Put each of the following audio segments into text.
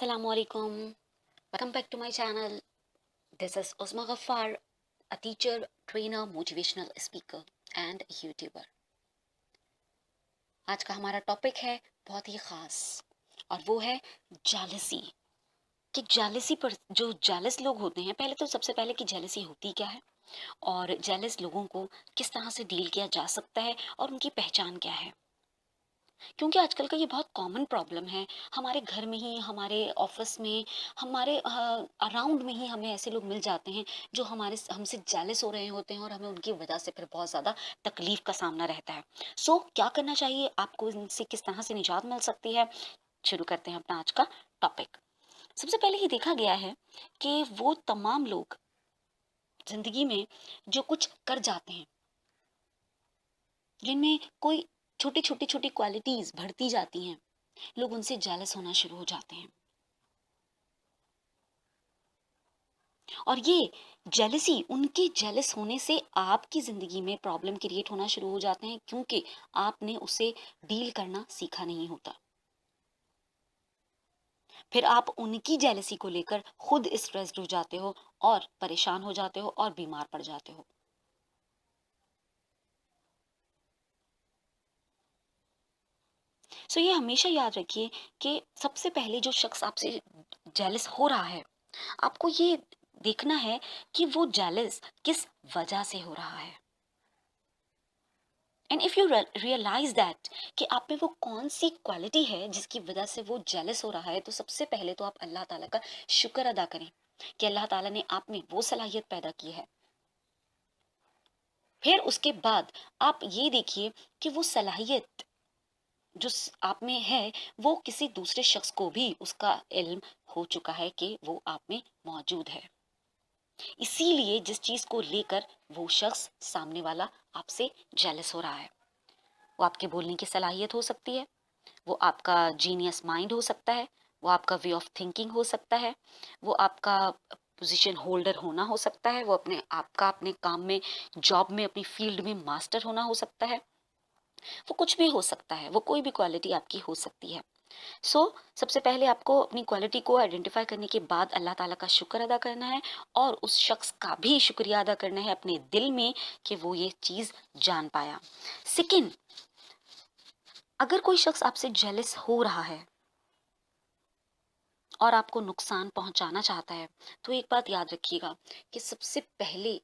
Assalamualaikum. Welcome back to my channel. This is Uzma Ghaffar, a teacher, trainer, motivational speaker and YouTuber. आज का हमारा topic है बहुत ही खास और वो है जेलसी। कि जेलसी पर जो जेलस लोग होते हैं, पहले तो सबसे पहले कि जेलसी होती क्या है और जेलस लोगों को किस तरह से डील किया जा सकता है और उनकी पहचान क्या है। क्योंकि आजकल का ये बहुत कॉमन प्रॉब्लम है। हमारे घर में ही, हमारे ऑफिस में, हमारे अराउंड में ही हमें ऐसे लोग मिल जाते हैं जो हमारे हमसे जेलस हो रहे होते हैं और हमें उनकी वजह से फिर बहुत ज़्यादा तकलीफ का सामना रहता है। सो क्या करना चाहिए आपको, इनसे किस तरह से निजात मिल सकती है। शुरू करते हैं अपना आज का टॉपिक। सबसे पहले ही देखा गया है कि वो तमाम लोग जिंदगी में जो कुछ कर जाते हैं, जिनमें कोई छोटी छोटी छोटी क्वालिटीज बढ़ती जाती हैं, लोग उनसे जेलस होना शुरू हो जाते हैं। और ये जेलसी, उनके जेलस होने से आपकी जिंदगी में प्रॉब्लम क्रिएट होना शुरू हो जाते हैं, क्योंकि आपने उसे डील करना सीखा नहीं होता। फिर आप उनकी जेलसी को लेकर खुद स्ट्रेस्ड हो जाते हो और परेशान हो जाते हो और बीमार पड़ जाते हो। सो ये हमेशा याद रखिए कि सबसे पहले जो शख्स आपसे जेलस हो रहा है, आपको ये देखना है कि वो जेलस किस वजह से हो रहा है। And if you realise that कि आप में वो कौन सी क्वालिटी है जिसकी वजह से वो जेलस हो रहा है, तो सबसे पहले तो आप अल्लाह ताला का शुक्र अदा करें कि अल्लाह ताला ने आप में वो सलाहियत पैदा की है। फिर उसके बाद आप ये देखिए कि वो सलाहियत जो आप में है, वो किसी दूसरे शख्स को भी उसका इल्म हो चुका है कि वो आप में मौजूद है। इसीलिए जिस चीज को लेकर वो शख्स सामने वाला आपसे जेलस हो रहा है, वो आपके बोलने की सलाहियत हो सकती है, वो आपका जीनियस माइंड हो सकता है, वो आपका वे ऑफ थिंकिंग हो सकता है, वो आपका पोजीशन होल्डर होना हो सकता है, वो आपका अपने काम में, जॉब में, अपनी फील्ड में मास्टर होना हो सकता है। वो कुछ भी हो सकता है, वो कोई भी क्वालिटी आपकी हो सकती है। सो सबसे पहले आपको अपनी क्वालिटी को आइडेंटिफाई करने के बाद अल्लाह ताला का शुक्र अदा करना है और उस शख्स का भी शुक्रिया अदा करना है अपने दिल में कि वो ये चीज जान पाया। सेकंड, अगर कोई शख्स आपसे जेलस हो रहा है और आपको नुकसान पहुंचाना चाहता है, तो एक बात याद रखिएगा कि सबसे पहले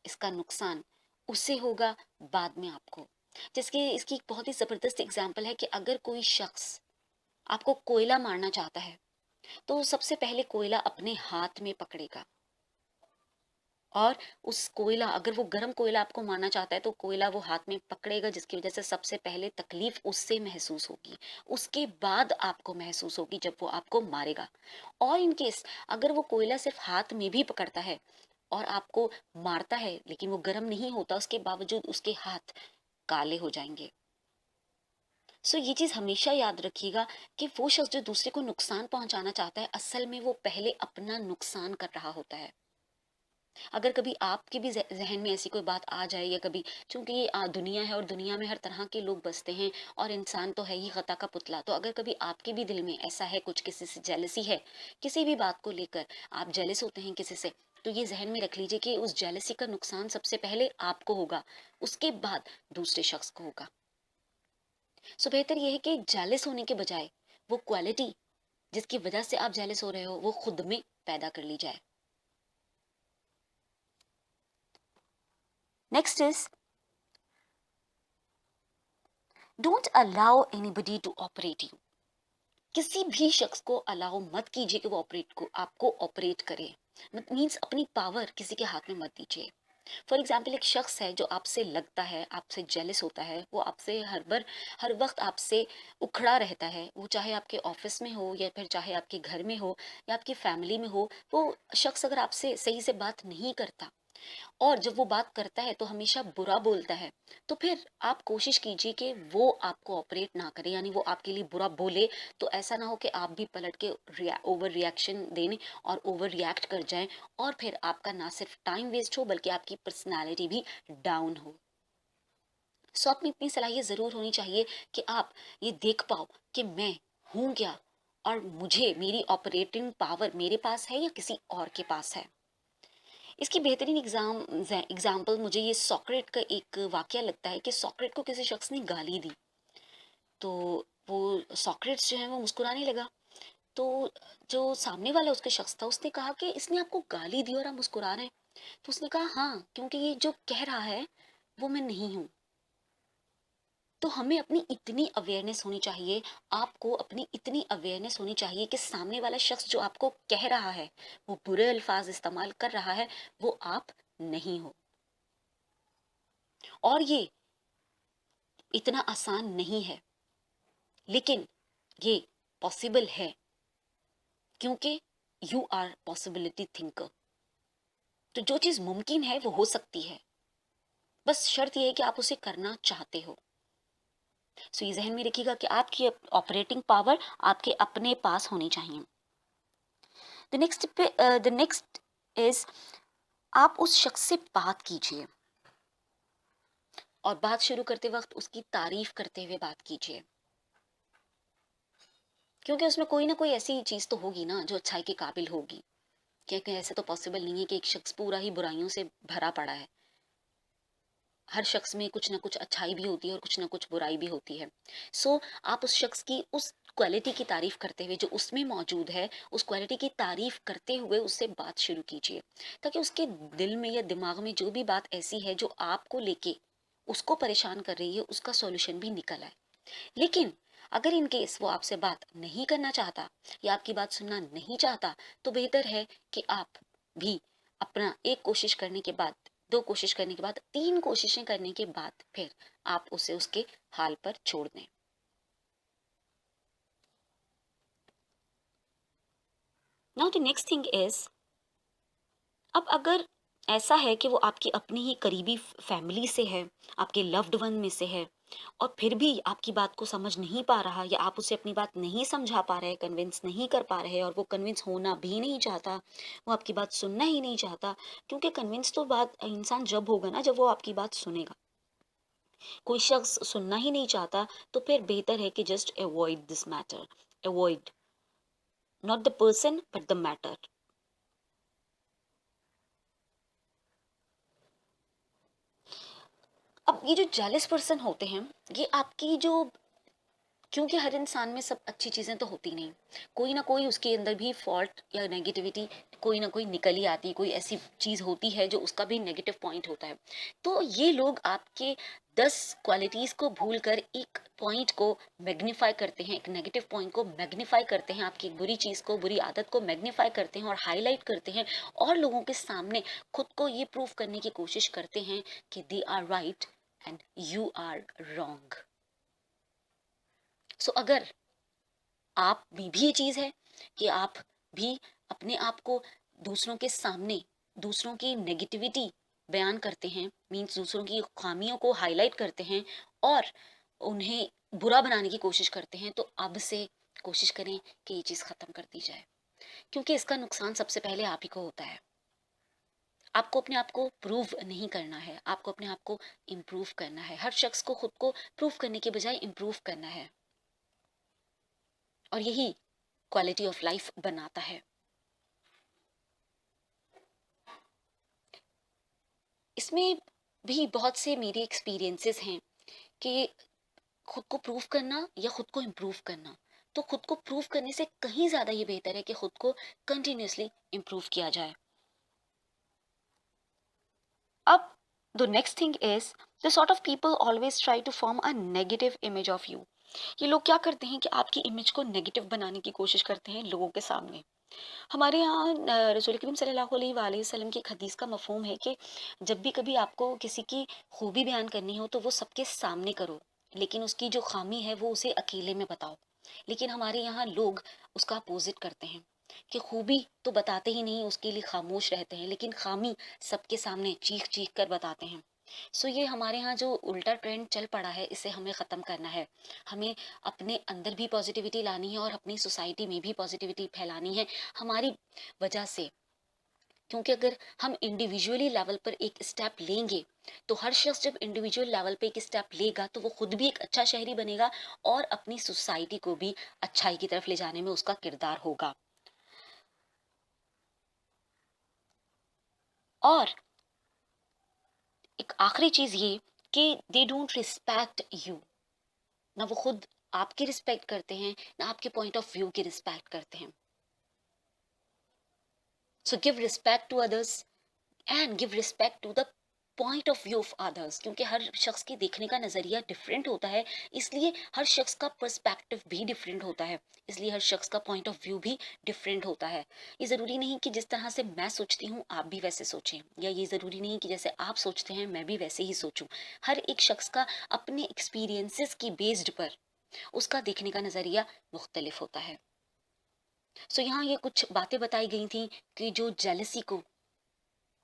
इसका नुकसान उसे होगा, बाद में आपको। जिसके इसकी एक बहुत ही जबरदस्त एग्जांपल है कि अगर कोई शख्स आपको कोयला मारना चाहता है, तो सबसे पहले कोयला अपने हाथ में पकड़ेगा और उस कोयला, अगर वो गर्म कोयला आपको मारना चाहता है तो कोयला वो हाथ में पकड़ेगा, जिसकी वजह से सबसे पहले तकलीफ उससे महसूस होगी, उसके बाद आपको महसूस होगी जब वो आपको मारेगा। और इन केस अगर वो कोयला सिर्फ हाथ में भी पकड़ता है और आपको मारता है लेकिन वो गर्म नहीं होता, उसके बावजूद उसके हाथ काले हो जाएंगे। सो ये चीज हमेशा याद रखिएगा कि वो शख्स जो दूसरे को नुकसान पहुंचाना चाहता है, असल में वो पहले अपना नुकसान कर रहा होता है। अगर कभी आपके भी जहन में ऐसी कोई बात आ जाए, या कभी, चूंकि ये दुनिया है और दुनिया में हर तरह के लोग बसते हैं और इंसान तो है ही खता का पुतला, तो अगर कभी आपके भी दिल में ऐसा है, कुछ किसी से जेलसी है, किसी भी बात को लेकर आप जेलस होते हैं किसी से, तो ये जहन में रख लीजिए कि उस जेलसी का नुकसान सबसे पहले आपको होगा, उसके बाद दूसरे शख्स को होगा। सो बेहतर यह है कि जेलस होने के बजाय वो क्वालिटी जिसकी वजह से आप जेलस हो रहे हो, वो खुद में पैदा कर ली जाए। Next is, don't allow anybody to operate you. किसी भी शख्स को अलाउ मत कीजिए कि वो आपको ऑपरेट करे। मीन्स अपनी पावर किसी के हाथ में मत दीजिए। फॉर एग्जाम्पल, एक शख्स है जो आपसे लगता है, आपसे जेलस होता है, वो आपसे हर वक्त आपसे उखड़ा रहता है, वो चाहे आपके ऑफिस में हो या फिर चाहे आपके घर में हो या आपकी फैमिली में हो। वो शख्स अगर आपसे सही से बात नहीं करता और जब वो बात करता है तो हमेशा बुरा बोलता है, तो फिर आप कोशिश कीजिए कि वो आपको ऑपरेट ना करे, यानी वो आपके लिए बुरा बोले तो ऐसा ना हो कि आप भी पलट के ओवर रिएक्शन देने और ओवर रिएक्ट कर जाएं और फिर आपका ना सिर्फ टाइम वेस्ट हो बल्कि आपकी पर्सनालिटी भी डाउन हो। सो अपनी इतनी सलाहियत जरूर होनी चाहिए कि आप ये देख पाओ कि मैं हूं क्या और मुझे मेरी ऑपरेटिंग पावर मेरे पास है या किसी और के पास है। इसकी बेहतरीन एग्जाम्पल मुझे ये सॉक्रेट का एक वाकया लगता है कि सॉक्रेट को किसी शख्स ने गाली दी, तो वो सॉक्रेट्स जो है वो मुस्कुराने लगा। तो जो सामने वाला उसके शख्स था उसने कहा कि इसने आपको गाली दी और आप मुस्कुरा रहे हैं। तो उसने कहा हाँ, क्योंकि ये जो कह रहा है वो मैं नहीं हूँ। तो हमें अपनी इतनी अवेयरनेस होनी चाहिए, आपको अपनी इतनी अवेयरनेस होनी चाहिए कि सामने वाला शख्स जो आपको कह रहा है, वो बुरे अल्फाज इस्तेमाल कर रहा है, वो आप नहीं हो। और ये इतना आसान नहीं है, लेकिन ये पॉसिबल है, क्योंकि यू आर पॉसिबिलिटी थिंकर। तो जो चीज मुमकिन है वो हो सकती है, बस शर्त यह है कि आप उसे करना चाहते हो। सो ये जहन में रखिएगा कि आपकी ऑपरेटिंग पावर आपके अपने पास होनी चाहिए। द नेक्स्ट इज, आप उस शख्स से बात कीजिए और बात शुरू करते वक्त उसकी तारीफ करते हुए बात कीजिए, क्योंकि उसमें कोई ना कोई ऐसी चीज तो होगी ना जो अच्छाई के काबिल होगी। क्योंकि ऐसे तो पॉसिबल नहीं है कि एक शख्स पूरा ही बुराइयों से भरा पड़ा है। हर शख्स में कुछ ना कुछ अच्छाई भी होती है और कुछ ना कुछ बुराई भी होती है। सो आप उस शख्स की उस क्वालिटी की तारीफ करते हुए जो उसमें मौजूद है, उस क्वालिटी की तारीफ करते हुए उससे बात शुरू कीजिए, ताकि उसके दिल में या दिमाग में जो भी बात ऐसी है जो आपको लेके उसको परेशान कर रही है, उसका सॉल्यूशन भी निकल आए। लेकिन अगर इन केस वो आपसे बात नहीं करना चाहता या आपकी बात सुनना नहीं चाहता, तो बेहतर है कि आप भी अपना एक कोशिश करने के बाद, दो कोशिश करने के बाद, तीन कोशिशें करने के बाद फिर आप उसे उसके हाल पर छोड़ दें। Now the next thing is, अब अगर ऐसा है कि वो आपकी अपनी ही करीबी फैमिली से है, आपके लव्ड वन में से है, और फिर भी आपकी बात को समझ नहीं पा रहा या आप उसे अपनी बात नहीं समझा पा रहे, कन्विंस नहीं कर पा रहे, और वो कन्विंस होना भी नहीं चाहता, वो आपकी बात सुनना ही नहीं चाहता, क्योंकि कन्विंस तो बात इंसान जब होगा ना जब वो आपकी बात सुनेगा। कोई शख्स सुनना ही नहीं चाहता, तो फिर बेहतर है कि just avoid this matter. Avoid, not the person but the matter. अब ये जो जेलस पर्सन होते हैं, ये आपकी जो, क्योंकि हर इंसान में सब अच्छी चीजें तो होती नहीं, कोई ना कोई उसके अंदर भी फॉल्ट या नेगेटिविटी कोई ना कोई निकल ही आती है, कोई ऐसी चीज होती है जो उसका भी नेगेटिव पॉइंट होता है। तो ये लोग आपके 10 क्वालिटीज को भूलकर एक पॉइंट को मैग्नीफाई करते हैं, एक नेगेटिव पॉइंट को मैग्नीफाई करते हैं, आपकी एक बुरी चीज को, बुरी आदत को मैग्नीफाई करते हैं और हाईलाइट करते हैं, और लोगों के सामने खुद को ये प्रूव करने की कोशिश करते हैं कि they are right and you are wrong. So अगर आप भी ये चीज है कि आप भी अपने आप को दूसरों के सामने, दूसरों की नेगेटिविटी बयान करते हैं, मीन्स दूसरों की खामियों को हाईलाइट करते हैं और उन्हें बुरा बनाने की कोशिश करते हैं, तो अब से कोशिश करें कि ये चीज खत्म कर दी जाए, क्योंकि इसका नुकसान सबसे पहले आप ही को होता है। आपको अपने आप को प्रूव नहीं करना है, आपको अपने आप को इम्प्रूव करना है। हर शख्स को खुद को प्रूव करने के बजाय इम्प्रूव करना है, और यही क्वालिटी ऑफ लाइफ बनाता है। इसमें भी बहुत से मेरे एक्सपीरियंसेस हैं कि खुद को प्रूव करना या खुद को इम्प्रूव करना, तो खुद को प्रूव करने से कहीं ज्यादा ये बेहतर है कि खुद को कंटिन्यूअसली इम्प्रूव किया जाए। अब the next thing is, the sort of people always try to form a negative image of you. ये लोग क्या करते हैं कि आपकी इमेज को नेगेटिव बनाने की कोशिश करते हैं लोगों के सामने। हमारे यहाँ रसूल करीम सल्लल्लाहु अलैहि वसल्लम की एक हदीस का मफहूम है कि जब भी कभी आपको किसी की खूबी बयान करनी हो तो वो सबके सामने करो, लेकिन उसकी जो खामी है वो उसे अकेले में बताओ। लेकिन हमारे यहाँ लोग उसका अपोजिट करते हैं कि खूबी तो बताते ही नहीं, उसके लिए खामोश रहते हैं, लेकिन खामी सबके सामने चीख चीख कर बताते हैं। सो ये हमारे यहाँ जो उल्टा ट्रेंड चल पड़ा है, इसे हमें ख़त्म करना है। हमें अपने अंदर भी पॉजिटिविटी लानी है और अपनी सोसाइटी में भी पॉजिटिविटी फैलानी है। हमारी वजह से क्योंकि अगर हम इंडिविजुअली लेवल पर एक स्टेप लेंगे, तो हर शख्स जब इंडिविजुअल लेवल पे एक स्टेप लेगा तो वो खुद भी एक अच्छा शहरी बनेगा और अपनी सोसाइटी को भी अच्छाई की तरफ ले जाने में उसका किरदार होगा। और एक आखिरी चीज ये कि दे डोंट रिस्पेक्ट यू, ना वो खुद आपकी रिस्पेक्ट करते हैं, ना आपके पॉइंट ऑफ व्यू की रिस्पेक्ट करते हैं। So give respect to others and give respect to the point of view of others, क्योंकि हर शख्स की देखने का नजरिया डिफरेंट होता है, इसलिए हर शख्स का पर्सपेक्टिव भी डिफरेंट होता है, इसलिए हर शख्स का पॉइंट ऑफ व्यू भी डिफरेंट होता है। ये जरूरी नहीं कि जिस तरह से मैं सोचती हूँ आप भी वैसे सोचें, या ये जरूरी नहीं कि जैसे आप सोचते हैं मैं भी वैसे ही सोचूं। हर एक शख्स का अपने एक्सपीरियंसेस की बेस्ड पर उसका देखने का नजरिया मुख्तलिफ होता है। सो यहाँ ये कुछ बातें बताई गई थी कि जो जेलसी को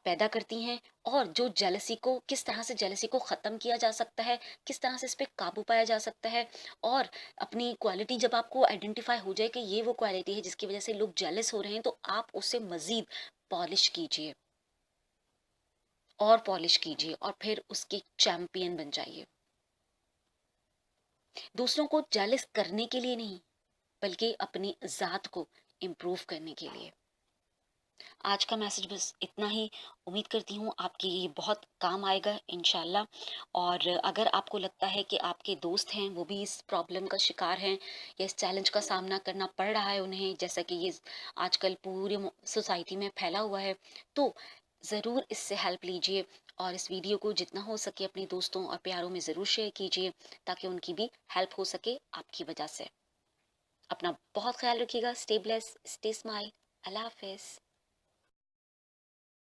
पैदा करती हैं, और जो जेलसी को किस तरह से जेलसी को ख़त्म किया जा सकता है, किस तरह से इस पे काबू पाया जा सकता है। और अपनी क्वालिटी जब आपको आइडेंटिफाई हो जाए कि ये वो क्वालिटी है जिसकी वजह से लोग जेलस हो रहे हैं, तो आप उसे मज़ीद पॉलिश कीजिए और पॉलिश कीजिए और फिर उसके चैंपियन बन जाइए। दूसरों को जेलस करने के लिए नहीं, बल्कि अपनी ज़ात को इम्प्रूव करने के लिए। आज का मैसेज बस इतना ही। उम्मीद करती हूँ आपके ये बहुत काम आएगा इंशाल्लाह। और अगर आपको लगता है कि आपके दोस्त हैं वो भी इस प्रॉब्लम का शिकार हैं, या इस चैलेंज का सामना करना पड़ रहा है उन्हें, जैसा कि ये आजकल पूरे सोसाइटी में फैला हुआ है, तो ज़रूर इससे हेल्प लीजिए और इस वीडियो को जितना हो सके अपने दोस्तों और प्यारों में ज़रूर शेयर कीजिए, ताकि उनकी भी हेल्प हो सके आपकी वजह से। अपना बहुत ख्याल रखिएगा। Stay bless, stay smile. Allah हाफिज़।